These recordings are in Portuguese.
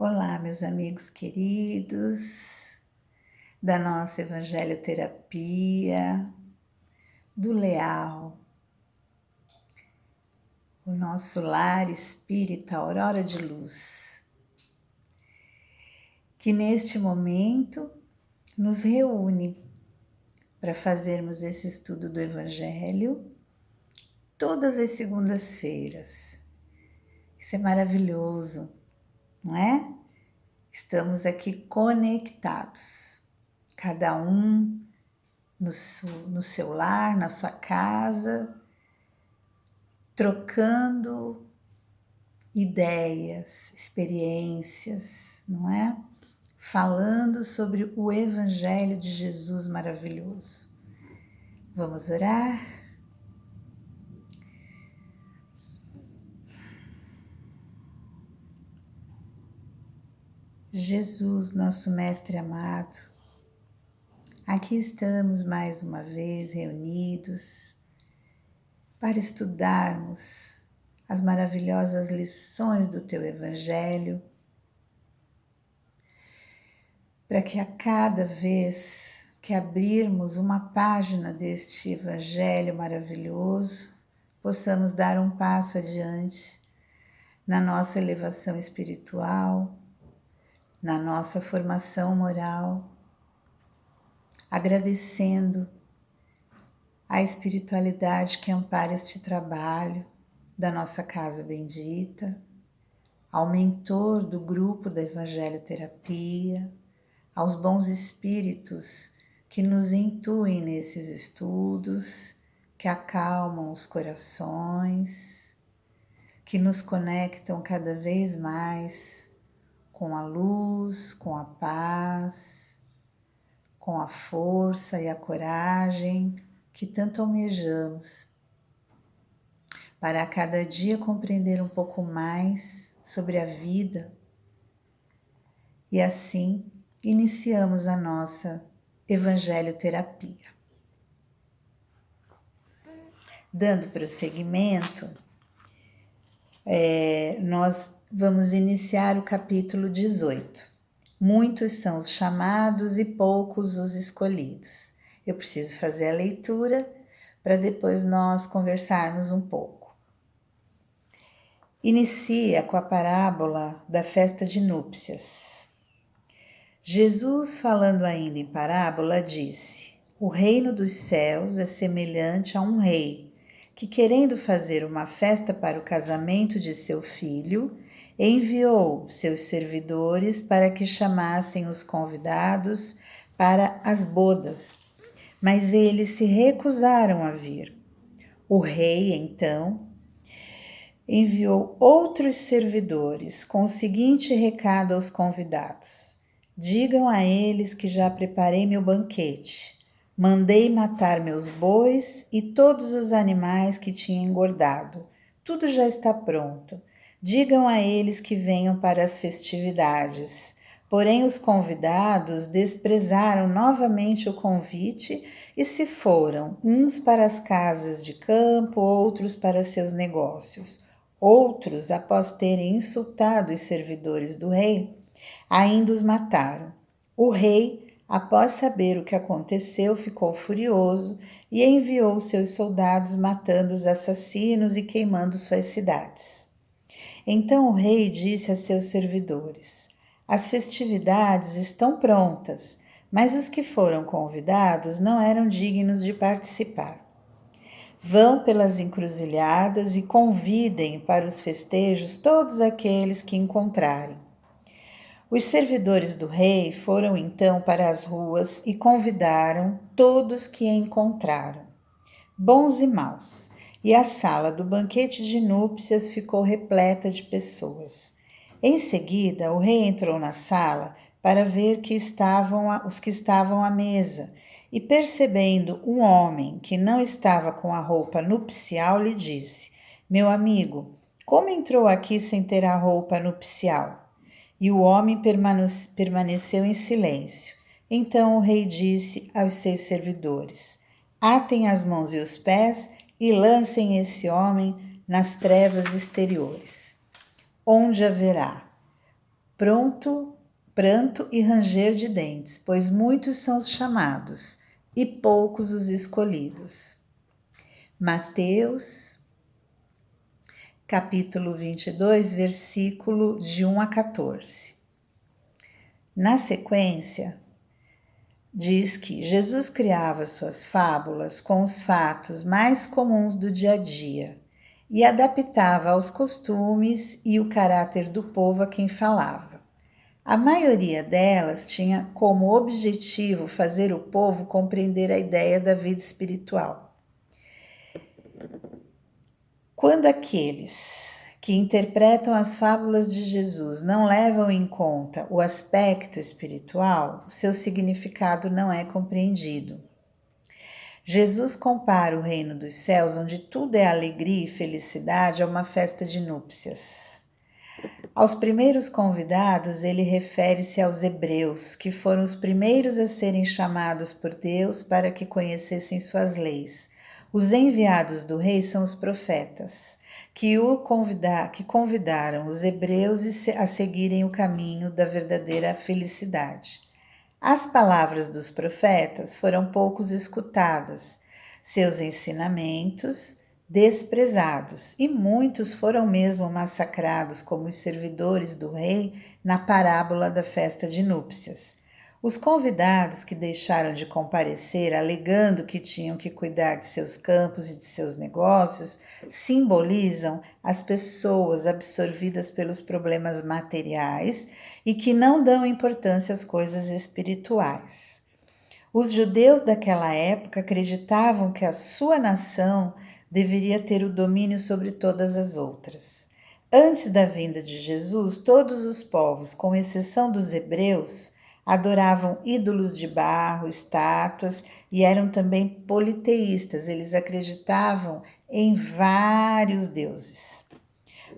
Olá, meus amigos queridos da nossa Evangelioterapia, do Leal, o nosso lar espírita Aurora de Luz, que neste momento nos reúne para fazermos esse estudo do Evangelho todas as segundas-feiras. Isso é maravilhoso, não é? Estamos aqui conectados, cada um no seu lar, na sua casa, trocando ideias, experiências, não é? Falando sobre o Evangelho de Jesus maravilhoso. Vamos orar? Jesus, nosso Mestre amado, aqui estamos mais uma vez reunidos para estudarmos as maravilhosas lições do Teu Evangelho, para que a cada vez que abrirmos uma página deste Evangelho maravilhoso, possamos dar um passo adiante na nossa elevação espiritual, na nossa formação moral, agradecendo a espiritualidade que ampara este trabalho da nossa casa bendita, ao mentor do grupo da Evangelioterapia, aos bons espíritos que nos intuem nesses estudos, que acalmam os corações, que nos conectam cada vez mais com a luz, com a paz, com a força e a coragem que tanto almejamos, para a cada dia compreender um pouco mais sobre a vida e assim iniciamos a nossa Evangelioterapia. Dando prosseguimento, nós vamos iniciar o capítulo 18. Muitos são os chamados e poucos os escolhidos. Eu preciso fazer a leitura para depois nós conversarmos um pouco. Inicia com a parábola da festa de núpcias. Jesus, falando ainda em parábola, disse: O reino dos céus é semelhante a um rei que, querendo fazer uma festa para o casamento de seu filho, enviou seus servidores para que chamassem os convidados para as bodas, mas eles se recusaram a vir. O rei, então, enviou outros servidores com o seguinte recado aos convidados: Digam a eles que já preparei meu banquete. Mandei matar meus bois e todos os animais que tinha engordado. Tudo já está pronto. Digam a eles que venham para as festividades. Porém, os convidados desprezaram novamente o convite e se foram, uns para as casas de campo, outros para seus negócios. Outros, após terem insultado os servidores do rei, ainda os mataram. O rei, após saber o que aconteceu, ficou furioso e enviou seus soldados matando os assassinos e queimando suas cidades. Então o rei disse a seus servidores: As festividades estão prontas, mas os que foram convidados não eram dignos de participar. Vão pelas encruzilhadas e convidem para os festejos todos aqueles que encontrarem. Os servidores do rei foram então para as ruas e convidaram todos que encontraram, bons e maus, e a sala do banquete de núpcias ficou repleta de pessoas. Em seguida, o rei entrou na sala para ver os que estavam à mesa, e percebendo um homem que não estava com a roupa nupcial, lhe disse: Meu amigo, como entrou aqui sem ter a roupa nupcial? E o homem permaneceu em silêncio. Então o rei disse aos seus servidores: Atem as mãos e os pés e lancem esse homem nas trevas exteriores, onde haverá pranto e ranger de dentes, pois muitos são os chamados e poucos os escolhidos. Mateus, capítulo 22, versículo de 1 a 14. Na sequência, diz que Jesus criava suas fábulas com os fatos mais comuns do dia a dia e adaptava aos costumes e o caráter do povo a quem falava. A maioria delas tinha como objetivo fazer o povo compreender a ideia da vida espiritual. Quando aqueles que interpretam as fábulas de Jesus não levam em conta o aspecto espiritual, seu significado não é compreendido. Jesus compara o reino dos céus, onde tudo é alegria e felicidade, a uma festa de núpcias. Aos primeiros convidados, ele refere-se aos hebreus, que foram os primeiros a serem chamados por Deus para que conhecessem suas leis. Os enviados do rei são os profetas, que convidaram os hebreus a seguirem o caminho da verdadeira felicidade. As palavras dos profetas foram poucos escutadas, seus ensinamentos desprezados, e muitos foram mesmo massacrados como os servidores do rei na parábola da festa de núpcias. Os convidados que deixaram de comparecer, alegando que tinham que cuidar de seus campos e de seus negócios, simbolizam as pessoas absorvidas pelos problemas materiais e que não dão importância às coisas espirituais. Os judeus daquela época acreditavam que a sua nação deveria ter o domínio sobre todas as outras. Antes da vinda de Jesus, todos os povos, com exceção dos hebreus, adoravam ídolos de barro, estátuas e eram também politeístas. Eles acreditavam em vários deuses.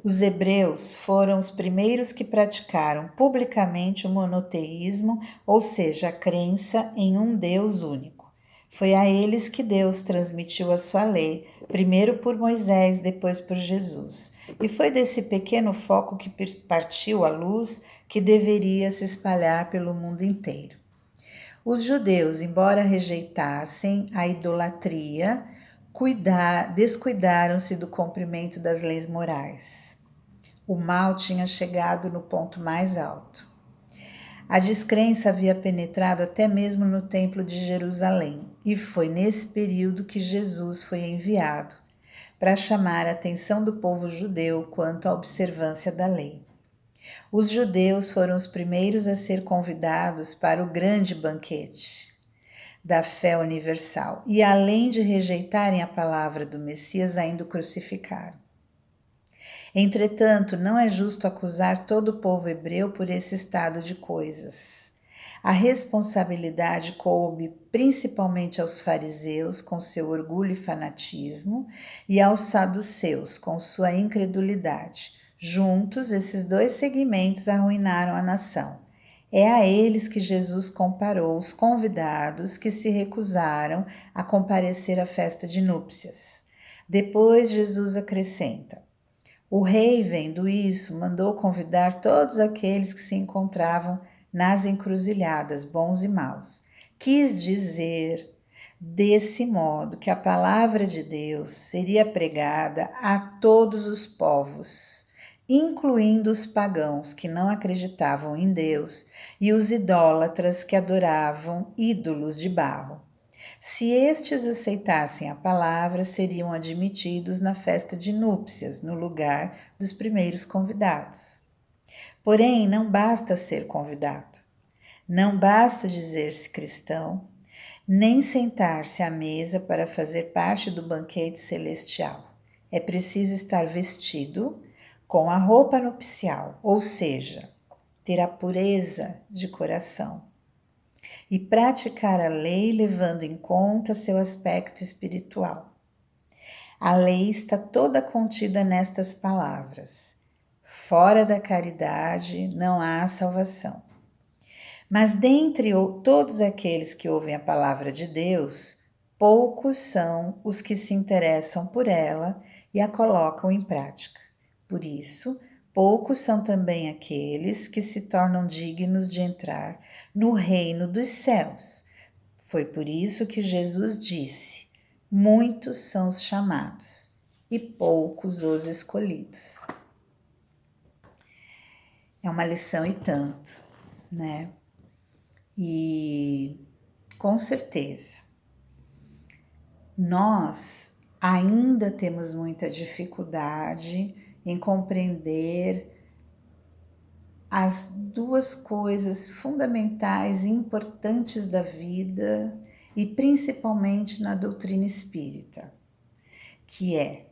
Os hebreus foram os primeiros que praticaram publicamente o monoteísmo, ou seja, a crença em um Deus único. Foi a eles que Deus transmitiu a sua lei, primeiro por Moisés, depois por Jesus. E foi desse pequeno foco que partiu a luz que deveria se espalhar pelo mundo inteiro. Os judeus, embora rejeitassem a idolatria, descuidaram-se do cumprimento das leis morais. O mal tinha chegado no ponto mais alto. A descrença havia penetrado até mesmo no Templo de Jerusalém, e foi nesse período que Jesus foi enviado para chamar a atenção do povo judeu quanto à observância da lei. Os judeus foram os primeiros a ser convidados para o grande banquete da fé universal, e além de rejeitarem a palavra do Messias, ainda o crucificaram. Entretanto, não é justo acusar todo o povo hebreu por esse estado de coisas. A responsabilidade coube principalmente aos fariseus, com seu orgulho e fanatismo, e aos saduceus, com sua incredulidade. Juntos, esses dois segmentos arruinaram a nação. É a eles que Jesus comparou os convidados que se recusaram a comparecer à festa de núpcias. Depois, Jesus acrescenta: o rei, vendo isso, mandou convidar todos aqueles que se encontravam nas encruzilhadas, bons e maus. Quis dizer, desse modo, que a palavra de Deus seria pregada a todos os povos, incluindo os pagãos que não acreditavam em Deus e os idólatras que adoravam ídolos de barro. Se estes aceitassem a palavra, seriam admitidos na festa de núpcias, no lugar dos primeiros convidados. Porém, não basta ser convidado, não basta dizer-se cristão, nem sentar-se à mesa para fazer parte do banquete celestial. É preciso estar vestido com a roupa nupcial, ou seja, ter a pureza de coração e praticar a lei levando em conta seu aspecto espiritual. A lei está toda contida nestas palavras: fora da caridade não há salvação. Mas dentre todos aqueles que ouvem a palavra de Deus, poucos são os que se interessam por ela e a colocam em prática. Por isso, poucos são também aqueles que se tornam dignos de entrar no reino dos céus. Foi por isso que Jesus disse: muitos são os chamados e poucos os escolhidos. É uma lição e tanto, né? E com certeza nós ainda temos muita dificuldade em compreender as duas coisas fundamentais e importantes da vida e principalmente na doutrina espírita, que é: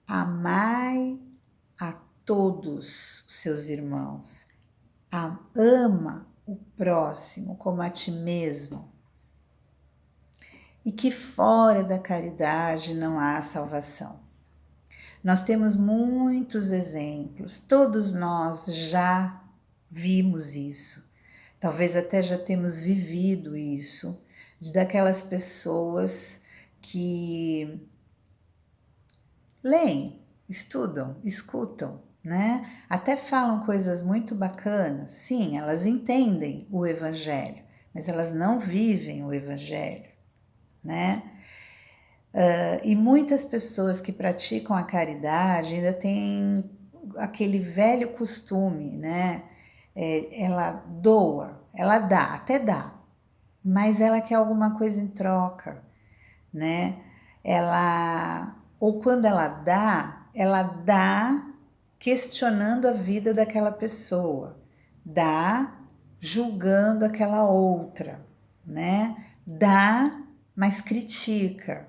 amai a todos os seus irmãos, ama o próximo como a ti mesmo, e que fora da caridade não há salvação. Nós temos muitos exemplos, todos nós já vimos isso, talvez até já temos vivido isso, daquelas pessoas que leem, estudam, escutam, né? Até falam coisas muito bacanas. Sim, elas entendem o Evangelho, mas elas não vivem o Evangelho, né? E muitas pessoas que praticam a caridade ainda têm aquele velho costume, né? Ela doa, ela dá, até dá, mas ela quer alguma coisa em troca, né? Ou quando ela dá questionando a vida daquela pessoa, dá julgando aquela outra, né? Dá, mas critica.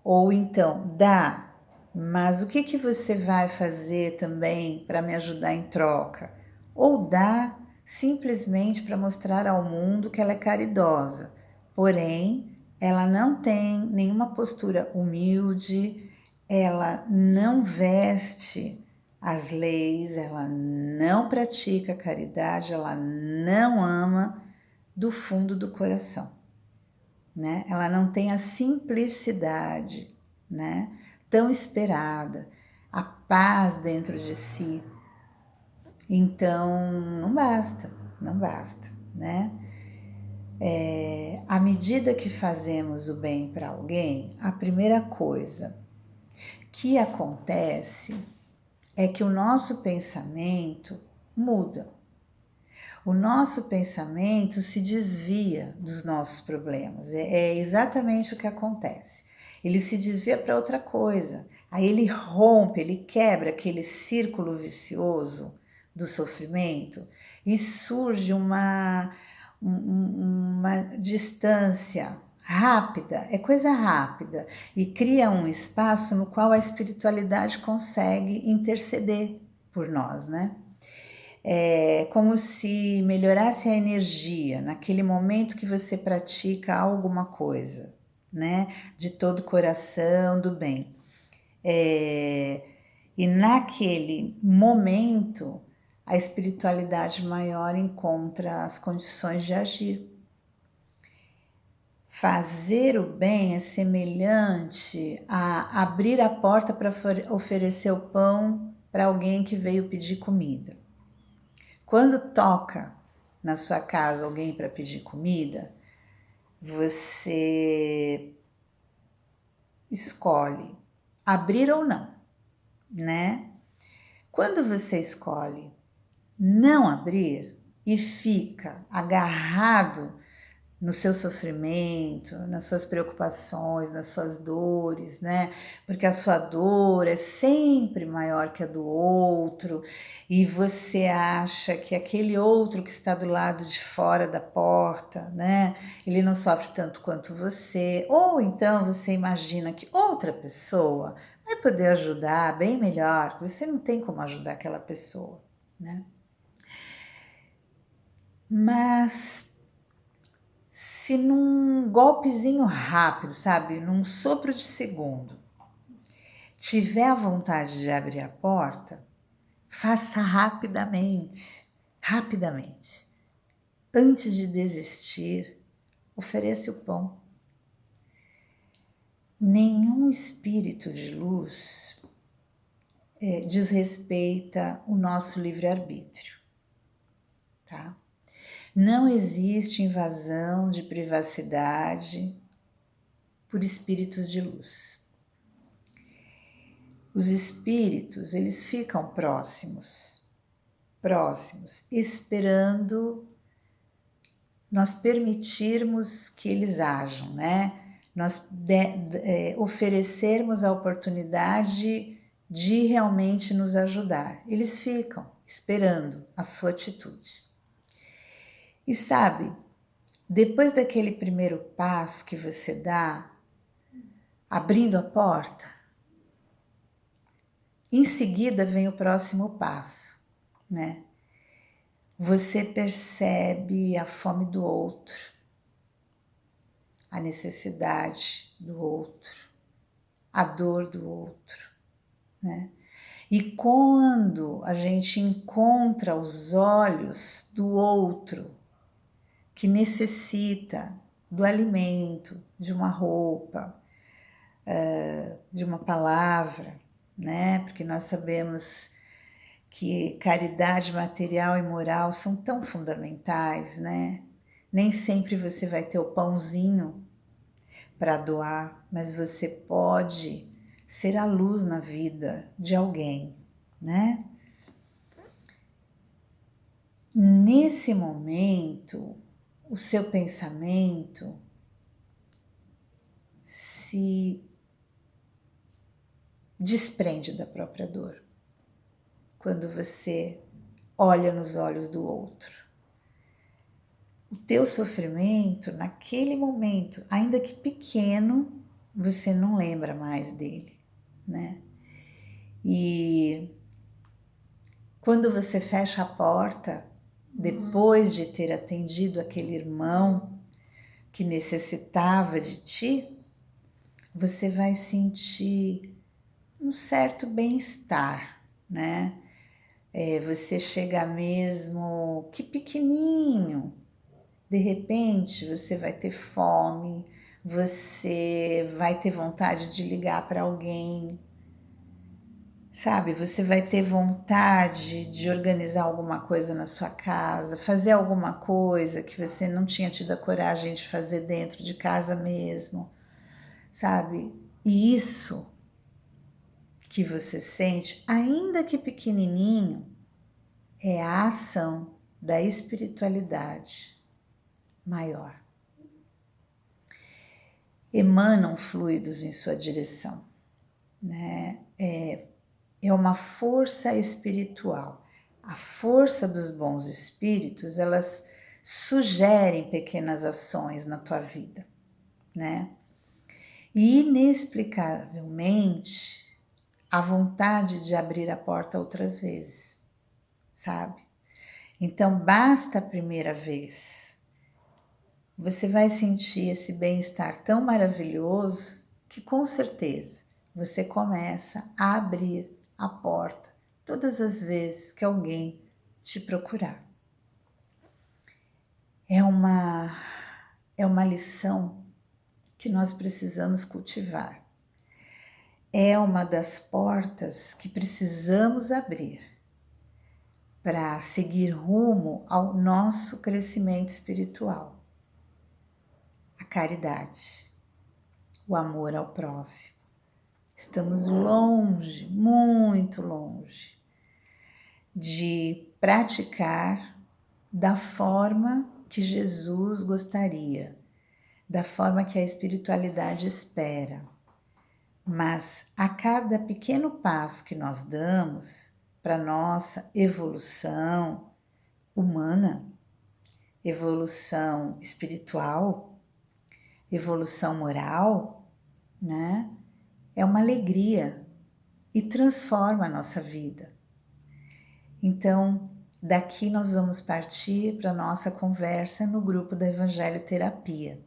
Ou então, dá, mas o que você vai fazer também para me ajudar em troca? Ou dá simplesmente para mostrar ao mundo que ela é caridosa, porém, ela não tem nenhuma postura humilde, ela não veste as leis, ela não pratica caridade, ela não ama do fundo do coração, né? Ela não tem a simplicidade, né? Tão esperada, a paz dentro de si. Então, não basta, né? À medida que fazemos o bem para alguém, a primeira coisa que acontece é que o nosso pensamento muda. O nosso pensamento se desvia dos nossos problemas. É exatamente o que acontece. Ele se desvia para outra coisa. Aí ele rompe, ele quebra aquele círculo vicioso do sofrimento e surge uma distância rápida, é coisa rápida, e cria um espaço no qual a espiritualidade consegue interceder por nós, né? É como se melhorasse a energia naquele momento que você pratica alguma coisa, né? De todo o coração, do bem. E naquele momento, a espiritualidade maior encontra as condições de agir. Fazer o bem é semelhante a abrir a porta para oferecer o pão para alguém que veio pedir comida. Quando toca na sua casa alguém para pedir comida, você escolhe abrir ou não, né? Quando você escolhe não abrir e fica agarrado no seu sofrimento, nas suas preocupações, nas suas dores, né? Porque a sua dor é sempre maior que a do outro e você acha que aquele outro que está do lado de fora da porta, né? Ele não sofre tanto quanto você, ou então você imagina que outra pessoa vai poder ajudar bem melhor, você não tem como ajudar aquela pessoa, né? Mas se num golpezinho rápido, sabe, num sopro de segundo, tiver a vontade de abrir a porta, faça rapidamente, rapidamente. Antes de desistir, ofereça o pão. Nenhum espírito de luz desrespeita o nosso livre-arbítrio, tá? Não existe invasão de privacidade por espíritos de luz. Os espíritos, eles ficam próximos, esperando nós permitirmos que eles ajam, né? Nós oferecermos a oportunidade de realmente nos ajudar. Eles ficam esperando a sua atitude. E sabe, depois daquele primeiro passo que você dá, abrindo a porta, em seguida vem o próximo passo, né? Você percebe a fome do outro, a necessidade do outro, a dor do outro, né? E quando a gente encontra os olhos do outro que necessita do alimento, de uma roupa, de uma palavra, né? Porque nós sabemos que caridade material e moral são tão fundamentais, né? Nem sempre você vai ter o pãozinho para doar, mas você pode ser a luz na vida de alguém, né? Nesse momento, o seu pensamento se desprende da própria dor. Quando você olha nos olhos do outro. O teu sofrimento, naquele momento, ainda que pequeno, você não lembra mais dele, né? E quando você fecha a porta, depois de ter atendido aquele irmão que necessitava de ti, você vai sentir um certo bem-estar, né? Você chega mesmo que pequenininho, de repente você vai ter fome, você vai ter vontade de ligar para alguém, sabe? Você vai ter vontade de organizar alguma coisa na sua casa, fazer alguma coisa que você não tinha tido a coragem de fazer dentro de casa mesmo, sabe? E isso que você sente, ainda que pequenininho, é a ação da espiritualidade maior. Emanam fluidos em sua direção, né? É uma força espiritual. A força dos bons espíritos, elas sugerem pequenas ações na tua vida, né? E inexplicavelmente, a vontade de abrir a porta outras vezes, sabe? Então, basta a primeira vez. Você vai sentir esse bem-estar tão maravilhoso que, com certeza, você começa a abrir a porta todas as vezes que alguém te procurar. É uma lição que nós precisamos cultivar. É uma das portas que precisamos abrir para seguir rumo ao nosso crescimento espiritual. A caridade, o amor ao próximo. Estamos longe, muito longe, de praticar da forma que Jesus gostaria, da forma que a espiritualidade espera. Mas a cada pequeno passo que nós damos para nossa evolução humana, evolução espiritual, evolução moral, né? É uma alegria e transforma a nossa vida. Então, daqui nós vamos partir para a nossa conversa no grupo da Evangelho Terapia.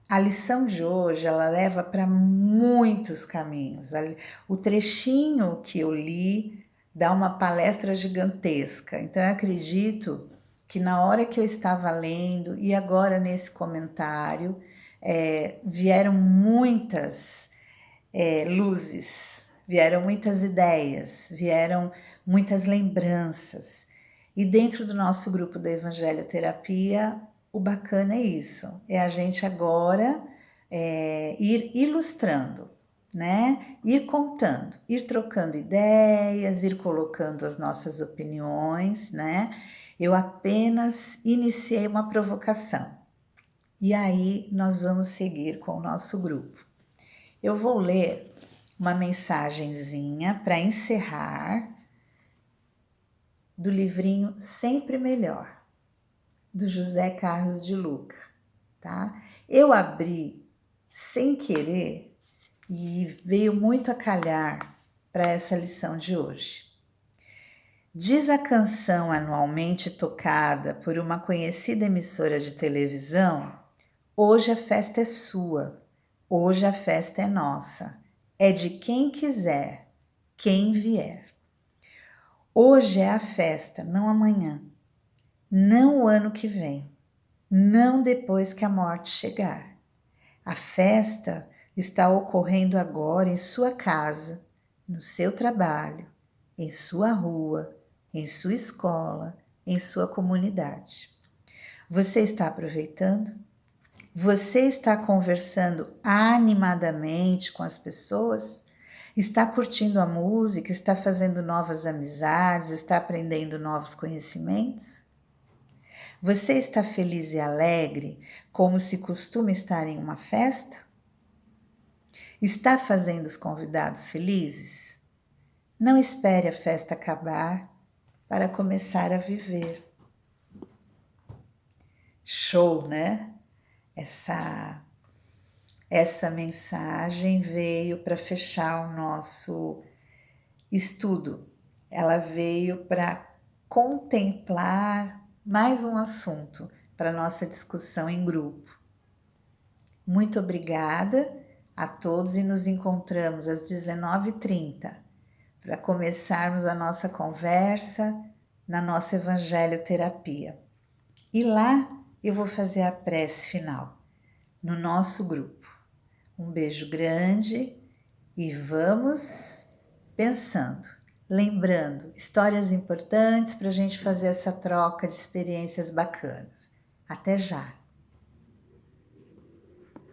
A lição de hoje, ela leva para muitos caminhos. O trechinho que eu li dá uma palestra gigantesca. Então, eu acredito que na hora que eu estava lendo e agora nesse comentário, vieram muitas luzes, vieram muitas ideias, vieram muitas lembranças. E dentro do nosso grupo da Evangelho Terapia, o bacana é isso, é a gente agora ir ilustrando, né? Ir contando, ir trocando ideias, ir colocando as nossas opiniões, né? Eu apenas iniciei uma provocação. E aí nós vamos seguir com o nosso grupo. Eu vou ler uma mensagenzinha para encerrar do livrinho Sempre Melhor, do José Carlos de Luca, tá? Eu abri sem querer e veio muito a calhar para essa lição de hoje. Diz a canção anualmente tocada por uma conhecida emissora de televisão: hoje a festa é sua, hoje a festa é nossa, é de quem quiser, quem vier. Hoje é a festa, não amanhã, não o ano que vem, não depois que a morte chegar. A festa está ocorrendo agora em sua casa, no seu trabalho, em sua rua, em sua escola, em sua comunidade. Você está aproveitando? Você está conversando animadamente com as pessoas? Está curtindo a música? Está fazendo novas amizades? Está aprendendo novos conhecimentos? Você está feliz e alegre, como se costuma estar em uma festa? Está fazendo os convidados felizes? Não espere a festa acabar para começar a viver. Show, né? Essa mensagem veio para fechar o nosso estudo. Ela veio para contemplar mais um assunto para nossa discussão em grupo. Muito obrigada a todos e nos encontramos às 19h30 para começarmos a nossa conversa na nossa Evangelho Terapia. E lá eu vou fazer a prece final no nosso grupo. Um beijo grande e vamos pensando, lembrando histórias importantes para a gente fazer essa troca de experiências bacanas. Até já!